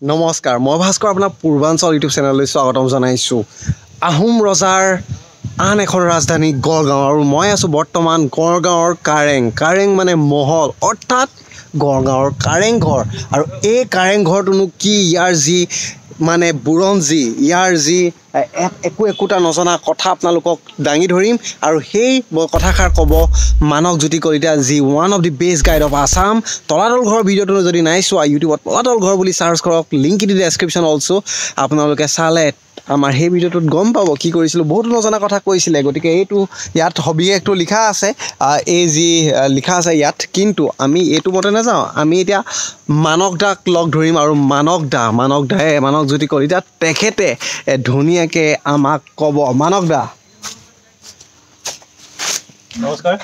নমস্কাৰ মই ভাস্কৰ আপোনাৰ পূৰ্বাঞ্চল ইউটিউব চেনেললৈ স্বাগতম জনাইছোঁ আহোম ৰজাৰ আন এখন ৰাজধানী গড়গাঁও আৰু মই আছোঁ বৰ্তমান গড়গাঁৱৰ কাৰেং মানে মহল অৰ্থাৎ গড়গাঁৱৰ কাৰেংঘৰ আৰু এই কাৰেংঘৰটোনো কি ইয়াৰ যি মানে বুৰঞ্জী ইয়াৰ যি একোটা নজনা কথা আপোনালোকক দাঙি ধৰিম আৰু সেই কথাষাৰ ক'ব মানক জ্যোতি কলিতা যি one of the best guide of Assam তলাতল ঘৰৰ ভিডিঅ'টো যদি নাই চোৱা ইউটিউবত তলাতল ঘৰ বুলি চাৰ্চ কৰক link in the description also আপোনালোকে চালে আমাৰ সেই ভিডিঅ'টোত গম পাব কি কৰিছিলোঁ বহুতো নজনা কথা কৈছিলে গতিকে এইটো ইয়াত সবিশেষটো লিখা আছে এই যি লিখা আছে ইয়াত কিন্তু আমি এইটো মতে নাযাওঁ আমি এতিয়া মানক দাক লগ ধৰিম আৰু মানক জ্যোতি কলিতা তেখেতে ধুনীয়াকৈ আমাক ক'ব মানক দা নমস্কাৰ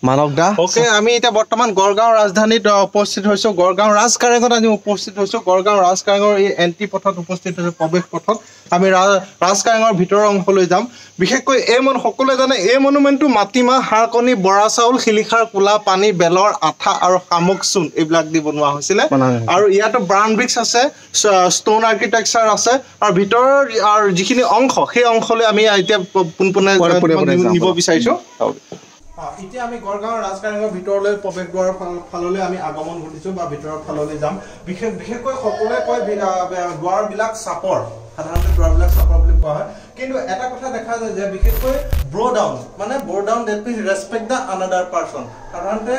মানক দা ওকে আমি এতিয়া বৰ্তমান গড়গাঁও ৰাজধানীত উপস্থিত হৈছোঁ গড়গাঁও ৰাজকাৰেঙত আমি উপস্থিত হৈছোঁ গড়গাঁও ৰাজকাৰেঙৰ এই এণ্ট্ৰি পথত উপস্থিত হৈছোঁ প্ৰৱেশ পথত আমি ৰাজকাৰেঙৰ ভিতৰৰ অংশলৈ যাম বিশেষকৈ সকলোৱে জানে এই মনুমেণ্টটো মাটিমাহ হাড়কণী বৰা চাউল শিলিখাৰ কোলা পানী বেলৰ আঠা আৰু শামুক চূণ এইবিলাক দি বনোৱা হৈছিলে আৰু ইয়াতো ব্ৰাউন ব্ৰিক্স আছে ষ্টোন আৰ্কিটেকচাৰ আছে আৰু ভিতৰৰ আৰু যিখিনি অংশ সেই অংশলৈ আমি এতিয়া পোনপোনে নিব বিচাৰিছোঁ এতিয়া আমি গড়গাঁও ৰাজকাৰেঙৰ ভিতৰলৈ প্ৰৱেশ দুৱাৰৰ ফাললৈ আমি আগমন ঘটিছোঁ বা ভিতৰৰ ফাললৈ যাম বিশেষকৈ সকলোৱে কয় দুৱাৰবিলাক চাপৰ সাধাৰণতে দুৱাৰবিলাক চাপৰ বুলি কোৱা হয় কিন্তু এটা কথা দেখা যায় যে বিশেষকৈ ব্ৰ ডাউন মানে বৰ down that means respect the another person সাধাৰণতে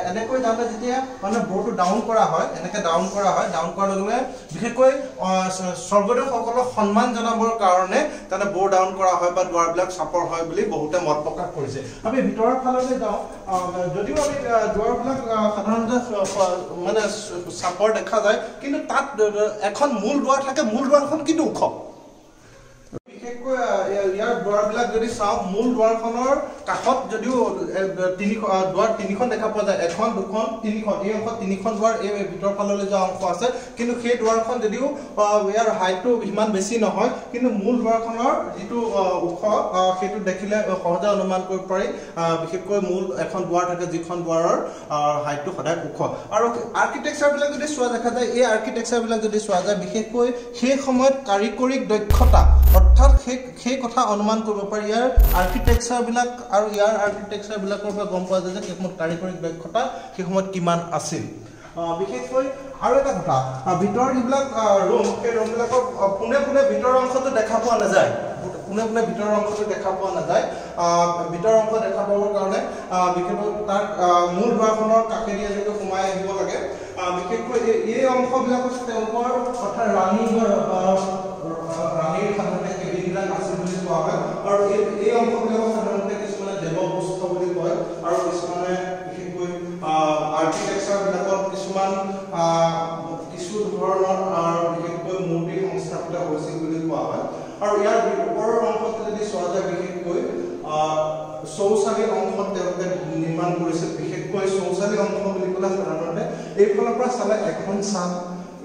এনেকৈ যাওঁতে যেতিয়া মানে বৰটো ডাউন কৰা হয় এনেকৈ ডাউন কৰাৰ লগে লগে বিশেষকৈ স্বৰ্গদেউসকলক সন্মান জনাবৰ কাৰণে তাতে বৰ ডাউন কৰা হয় বা দুৱাৰবিলাক চাপৰ হয় বুলি বহুতে মত প্ৰকাশ কৰিছে আমি ভিতৰৰ ফাললৈ যাওঁ যদিও আমি দুৱাৰবিলাক সাধাৰণতে মানে চাপৰ দেখা যায় কিন্তু তাত এখন মূল দুৱাৰ থাকে মূল দুৱাৰখন কিন্তু ওখ বিশেষকৈ ইয়াৰ দুৱাৰবিলাক যদি চাওঁ মূল দুৱাৰখনৰ কাষত যদিও দুৱাৰ তিনিখন দেখা পোৱা যায় এখন দুখন তিনিখন এই অংশ তিনিখন দুৱাৰ এই ভিতৰ ফাললৈ যোৱা অংশ আছে কিন্তু সেই দুৱাৰখন যদিও ইয়াৰ হাইটটো ইমান বেছি নহয় কিন্তু মূল দুৱাৰখনৰ যিটো ওখ সেইটো দেখিলে সহজে অনুমান কৰিব পাৰি বিশেষকৈ মূল এখন দুৱাৰ থাকে যিখন দুৱাৰৰ হাইটটো সদায় ওখ আৰু আৰ্কিটেকচাৰবিলাক যদি চোৱা দেখা যায় এই আৰ্কিটেকচাৰবিলাক যদি চোৱা যায় বিশেষকৈ সেই সময়ত কাৰিকৰী দক্ষতা অৰ্থাৎ সেই কথা অনুমান কৰিব পাৰি ইয়াৰ আৰ্কিটেকচাৰবিলাক আৰু ইয়াৰ আৰ্কিটেকচাৰবিলাকৰ পৰা গম পোৱা যায় যে সেই সময়ত কাৰিকৰী দক্ষতা সেই সময়ত কিমান আছিল বিশেষকৈ আৰু এটা কথা ভিতৰৰ যিবিলাক ৰুম সেই ৰুমবিলাকৰ পোনে ভিতৰৰ অংশটো দেখা পোৱা নাযায় ভিতৰৰ অংশটো দেখা পোৱা নাযায় ভিতৰৰ অংশ দেখা পাবৰ কাৰণে বিশেষকৈ তাৰ মূল দুৱাৰখনৰ কাষেদি এনেকৈ সোমাই আহিব লাগে বিশেষকৈ এই অংশবিলাকত তেওঁলোকৰ অৰ্থাৎ ৰাণীৰ সাধাৰণতে কেবিনবিলাক আছিল বুলি কোৱা হয় আৰু এই অংশবিলাকক সাধাৰণতে কিছুমানে দেৱবস্ত্ৰ বুলি কয় আৰু কিছুমানে বিশেষকৈ আৰ্কিটেকচাৰবিলাকত কিছুমান কিছু ধৰণৰ বিশেষকৈ মূৰ্তি সংস্থাপিত হৈছিল বুলি কোৱা হয় আৰু ইয়াৰ ওপৰৰ অংশটো যদি চোৱা যায় বিশেষকৈ শৌচালী অংশত তেওঁলোকে নিৰ্মাণ কৰিছিল বিশেষকৈ শৌচালী অংশ বুলি ক'লে সাধাৰণতে এইফালৰ পৰা চালে এখন চাল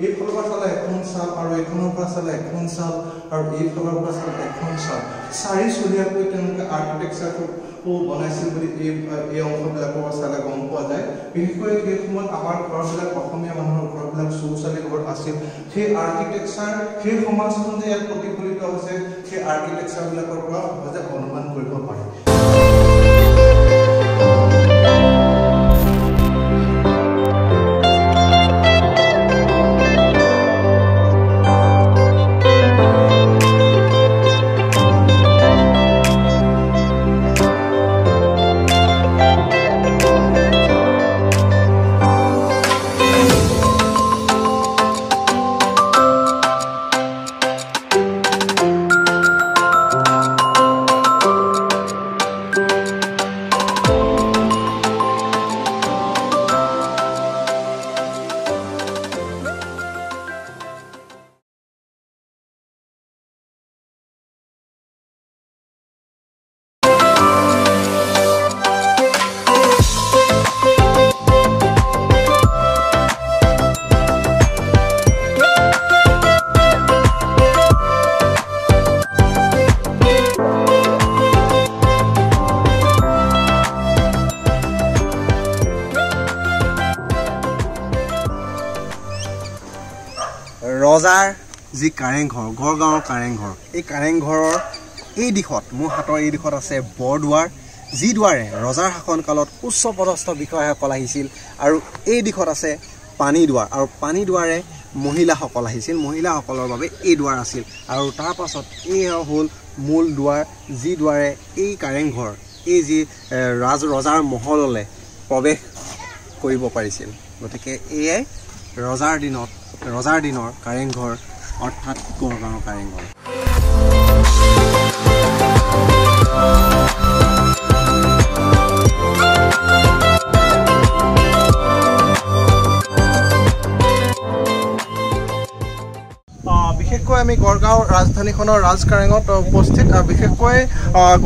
এইফালৰ পৰা চালে এখন চাল আৰু এইখনৰ পৰা চালে এখন চাল আৰু এইফালৰ পৰা চালে এখন চাল চাৰিচলীয়াকৈ তেওঁলোকে আৰ্কিটেকচাৰটো বনাইছিল বুলি এই অংশবিলাকৰ পৰা চালে গম পোৱা যায় বিশেষকৈ সেই সময়ত আমাৰ ঘৰবিলাক অসমীয়া মানুহৰ ঘৰবিলাক শৌচালী ঘৰ আছিল সেই আৰ্কিটেকচাৰ সেই সমাজখন যে ইয়াত প্ৰতিফলিত হৈছে সেই আৰ্কিটেকচাৰবিলাকৰ পৰা সহজে অনুমান কৰিব পাৰি ৰজাৰ যি কাৰেংঘৰ গড়গাঁৱৰ কাৰেংঘৰ এই কাৰেংঘৰৰ এই দিশত মোৰ হাতৰ এই দিশত আছে বৰদুৱাৰ যি দুৱাৰে ৰজাৰ শাসনকালত উচ্চ পদস্থ বিষয়াসকল আহিছিল আৰু এই দিশত আছে পানী দুৱাৰ আৰু পানী দুৱাৰে মহিলাসকল আহিছিল মহিলাসকলৰ বাবে এই দুৱাৰ আছিল আৰু তাৰ পাছত এই হ'ল মূল দুৱাৰ যি দুৱাৰে এই কাৰেংঘৰ এই যি ৰজাৰ মহললৈ প্ৰৱেশ কৰিব পাৰিছিল গতিকে এয়াই ৰজাৰ দিনৰ কাৰেংঘৰ অৰ্থাৎ গড়গাঁৱৰ কাৰেংঘৰ বিশেষকৈ আমি গড়গাঁও ৰাজধানীখনৰ ৰাজকাৰেঙত উপস্থিত বিশেষকৈ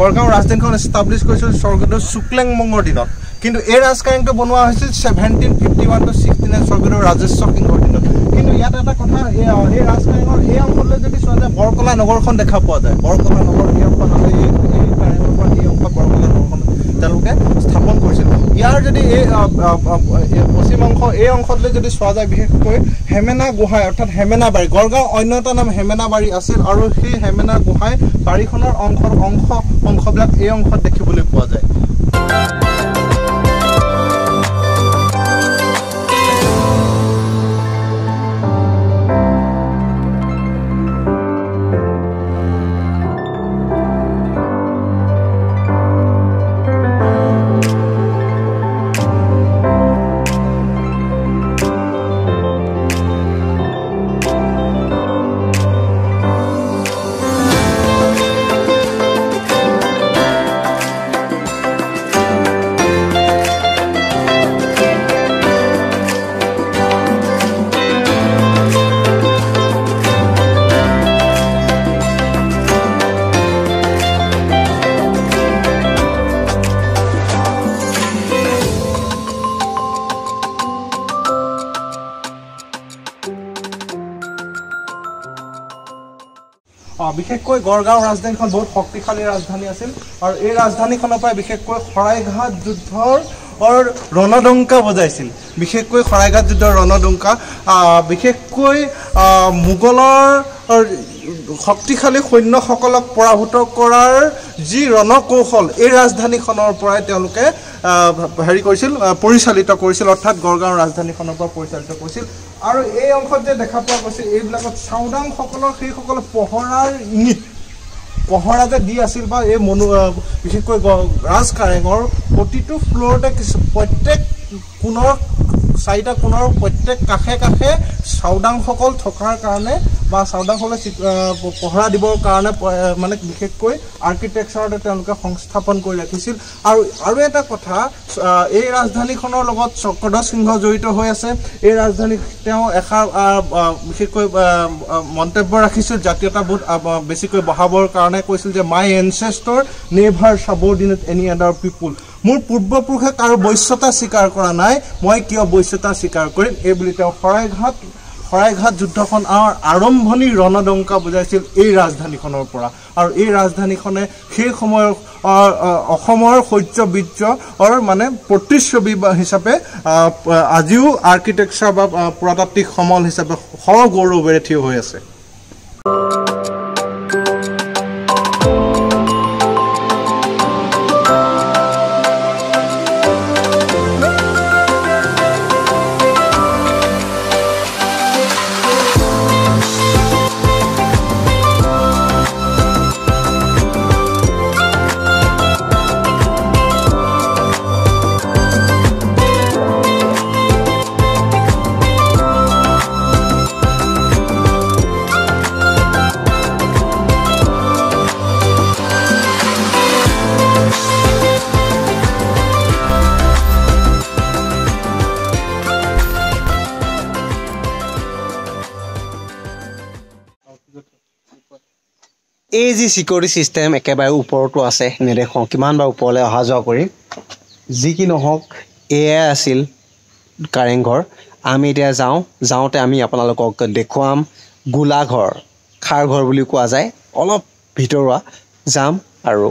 গড়গাঁও ৰাজধানীখন এষ্টাব্লিছ কৰিছিল স্বৰ্গদেউ শুক্লেংমঙৰ দিনত কিন্তু এই ৰাজকাৰেংটো বনোৱা হৈছিল 1751 to 69 স্বৰ্গদেউ ৰাজেশ্বৰ সিংহৰ দিনত কিন্তু ইয়াত এটা কথা এই ৰাজকাৰেঙৰ এই অংশলৈ যদি চোৱা যায় বৰকলা নগৰখন দেখা পোৱা যায় বৰকলা নগৰ এই অংশত আছে এই কাৰেঙৰ পৰা এই অংশত বৰকলা নগৰখন তেওঁলোকে স্থাপন কৰিছিল ইয়াৰ যদি এই পশ্চিম অংশ এই অংশলৈ যদি চোৱা যায় বিশেষকৈ হেমেনা গোহাঁই অৰ্থাৎ হেমেনা বাৰী গড়গাঁও অন্য এটা নাম হেমেনা বাৰী আছিল আৰু সেই হেমেনা গোহাঁই বাৰীখনৰ অংশবিলাক এই অংশত দেখিবলৈ পোৱা যায় বিশেষকৈ গড়গাঁও ৰাজধানীখন বহুত শক্তিশালী ৰাজধানী আছিল আৰু এই ৰাজধানীখনৰ পৰা বিশেষকৈ শৰাইঘাট যুদ্ধৰ ৰণডংকা বজাইছিল বিশেষকৈ শৰাইঘাট যুদ্ধৰ ৰণডংকা বিশেষকৈ মোগলৰ শক্তিশালী সৈন্যসকলক পৰাভূত কৰাৰ যি ৰণকৌশল এই ৰাজধানীখনৰ পৰাই তেওঁলোকে হেৰি কৰিছিল পৰিচালিত কৰিছিল অৰ্থাৎ গড়গাঁও ৰাজধানীখনৰ পৰা পৰিচালিত কৰিছিল আৰু এই অংশত যে দেখা পোৱা গৈছিল এইবিলাকত চাওদাংসকলৰ সেইসকল পহৰাৰ ইংগিত পহৰা যে দি আছিল বা এই বিশেষকৈ ৰাজকাৰেঙৰ প্ৰতিটো ফ্ল'ৰতে প্ৰত্যেক কোণৰ 4টা কোণৰ প্ৰত্যেক কাষে কাষে চাওদাংসকল থকাৰ কাৰণে বা চাওদাংসকলে পহৰা দিবৰ কাৰণে মানে বিশেষকৈ আৰ্কিটেক্সাৰতে তেওঁলোকে সংস্থাপন কৰি ৰাখিছিল আৰু এটা কথা এই ৰাজধানীখনৰ লগত চক্ৰধ্বজ সিংহ জড়িত হৈ আছে এই ৰাজধানী তেওঁ এষাৰ বিশেষকৈ মন্তব্য ৰাখিছিল জাতীয়তাবোধ বেছিকৈ বঢ়াবৰ কাৰণে কৈছিল যে মাই এনচেষ্টৰ নেভাৰ সাবঅৰ্ডিনেট এনি আদাৰ পিপুল মোৰ পূৰ্বপুৰুষে কাৰো বৈশ্যতা স্বীকাৰ কৰা নাই মই কিয় বৈশ্যতা স্বীকাৰ কৰিম এই বুলি তেওঁ শৰাইঘাট যুদ্ধখন আৰম্ভণি ৰণডংকা বুজাইছিল এই ৰাজধানীখনৰ পৰা আৰু এই ৰাজধানীখনে সেই সময়ৰ অসমৰ শৌৰ্য বীৰ্যৰ মানে প্ৰতিচ্ছবি হিচাপে আজিও আৰ্কিটেক্সাৰ বা পুৰাতাত্ত্বিক সমল হিচাপে সগৌৰৱেৰে থিয় হৈ আছে এই যি সিকিউৰিটি সিস্টেম একেবাৰে ওপৰতো আছে নেদেখোঁ কিমানবাৰ ওপৰলৈ অহা যোৱা কৰি যি কি নহওক এয়াই আছিল কাৰেংঘৰ আমি এতিয়া যাওঁতে আমি আপোনালোকক দেখুৱাম গোলাঘৰ খাৰঘৰ বুলি কোৱা যায় অলপ ভিতৰুৱা যাম আৰু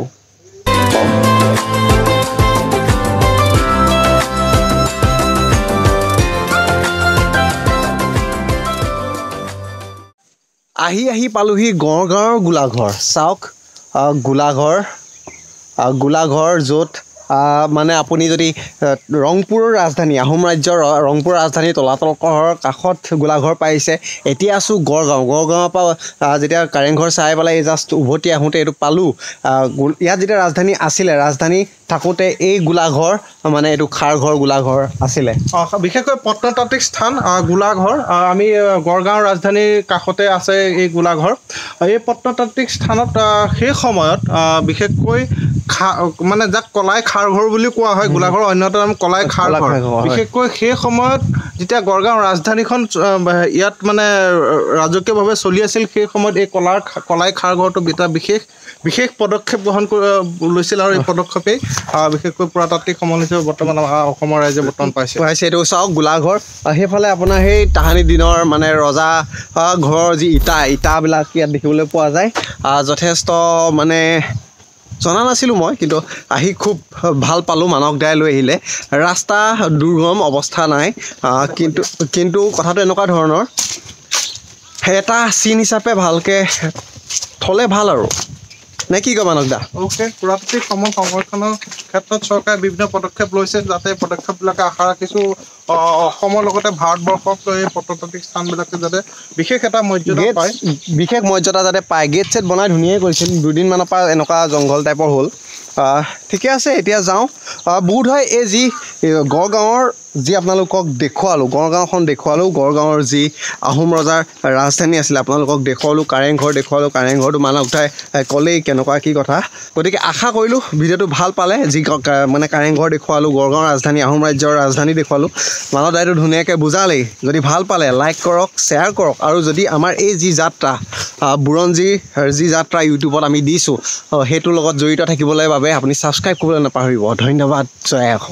আহি পালোহি গড়গাঁৱৰ গোলাঘৰ চাওক গোলাঘৰ য'ত মানে আপুনি যদি ৰংপুৰৰ ৰাজধানী আহোম ৰাজ্যৰ ৰংপুৰৰ ৰাজধানী তলাতল ঘৰৰ কাষত গোলাঘৰ পাইছে এতিয়া আছোঁ গড়গাঁৱৰ পৰা যেতিয়া কাৰেংঘৰ চাই পেলাই এই জাষ্ট উভতি আহোঁতে এইটো পালোঁ ইয়াত যেতিয়া ৰাজধানী থাকোঁতে এই গোলাঘৰ মানে এইটো খাৰঘৰ গোলাঘৰ আছিলে বিশেষকৈ প্ৰত্নতাত্ত্বিক স্থান গোলাঘৰ আমি গড়গাঁৱৰ ৰাজধানীৰ কাষতে আছে এই গোলাঘৰ এই প্ৰত্নতাত্ত্বিক স্থানত সেই সময়ত বিশেষকৈ মানে যাক কলাই খাৰঘৰ বুলি কোৱা হয় গোলাঘৰৰ অন্যতম নাম কলাই খাৰঘৰ বিশেষকৈ সেই সময়ত যেতিয়া গড়গাঁও ৰাজধানীখন ইয়াত মানে ৰাজকীয়ভাৱে চলি আছিল সেই সময়ত এই কলাই খাৰঘৰটো এটা বিশেষ পদক্ষেপ গ্ৰহণ লৈছিল আৰু এই পদক্ষেপেই বিশেষকৈ পুৰাতাত্ত্বিক সমল হিচাপে বৰ্তমান অসমৰ ৰাইজে বৰ্তমান পাইছে এইটো চাওক গোলাঘৰ সেইফালে আপোনাৰ সেই তাহানি দিনৰ মানে ৰজা ঘৰৰ যি ইটাবিলাক ইয়াত দেখিবলৈ পোৱা যায় যথেষ্ট মানে জনা নাছিলোঁ মই কিন্তু আহি খুব ভাল পালোঁ মানস দাই লৈ আহিলে ৰাস্তা দুৰ্গম অৱস্থা নাই কিন্তু কথাটো এনেকুৱা ধৰণৰ এটা চিন হিচাপে ভালকৈ থ'লে ভাল আৰু নে কি কয় মানস দা অ'কে পুৰাতাত্ত্বিক সমল সংৰক্ষণৰ ক্ষেত্ৰত চৰকাৰে বিভিন্ন পদক্ষেপ লৈছে যাতে পদক্ষেপবিলাকে আশা ৰাখিছোঁ অসমৰ লগতে ভাৰতবৰ্ষক এই প্ৰত্নতাত্ত্বিক স্থানবিলাকে যাতে বিশেষ এটা মৰ্যাদা পায় বিশেষ মৰ্যাদা যাতে পায় গেট চেট বনাই ধুনীয়াই কৰিছিল দুদিনমানৰ পৰা এনেকুৱা জংঘল টাইপৰ হ'ল ঠিকে আছে এতিয়া যাওঁ বোধ হয় এই যি গড়গাঁৱৰ যি আপোনালোকক গড়গাঁওখন দেখুৱালোঁ গড়গাঁৱৰ যি আহোম ৰজাৰ ৰাজধানী আছিলে আপোনালোকক দেখুৱালোঁ কাৰেংঘৰটো মানস দাই ক'লেই কেনেকুৱা কি কথা গতিকে আশা কৰিলোঁ ভিডিঅ'টো ভাল পালে যি মানে কাৰেংঘৰ দেখুৱালোঁ গড়গাঁৱৰ ৰাজধানী আহোম ৰাজ্যৰ ৰাজধানী দেখুৱালোঁ মানস দাইটো ধুনীয়াকৈ বুজালেই যদি ভাল পালে লাইক কৰক শ্বেয়াৰ কৰক আৰু যদি আমাৰ এই যি যাত্ৰা বুৰঞ্জীৰ যি যাত্ৰা ইউটিউবত আমি দিছোঁ সেইটোৰ লগত জড়িত থাকিবলৈ বাবে আপুনি ছাবস্ক্ৰাইব কৰিবলৈ নাপাহৰিব ধন্যবাদ জয় অসম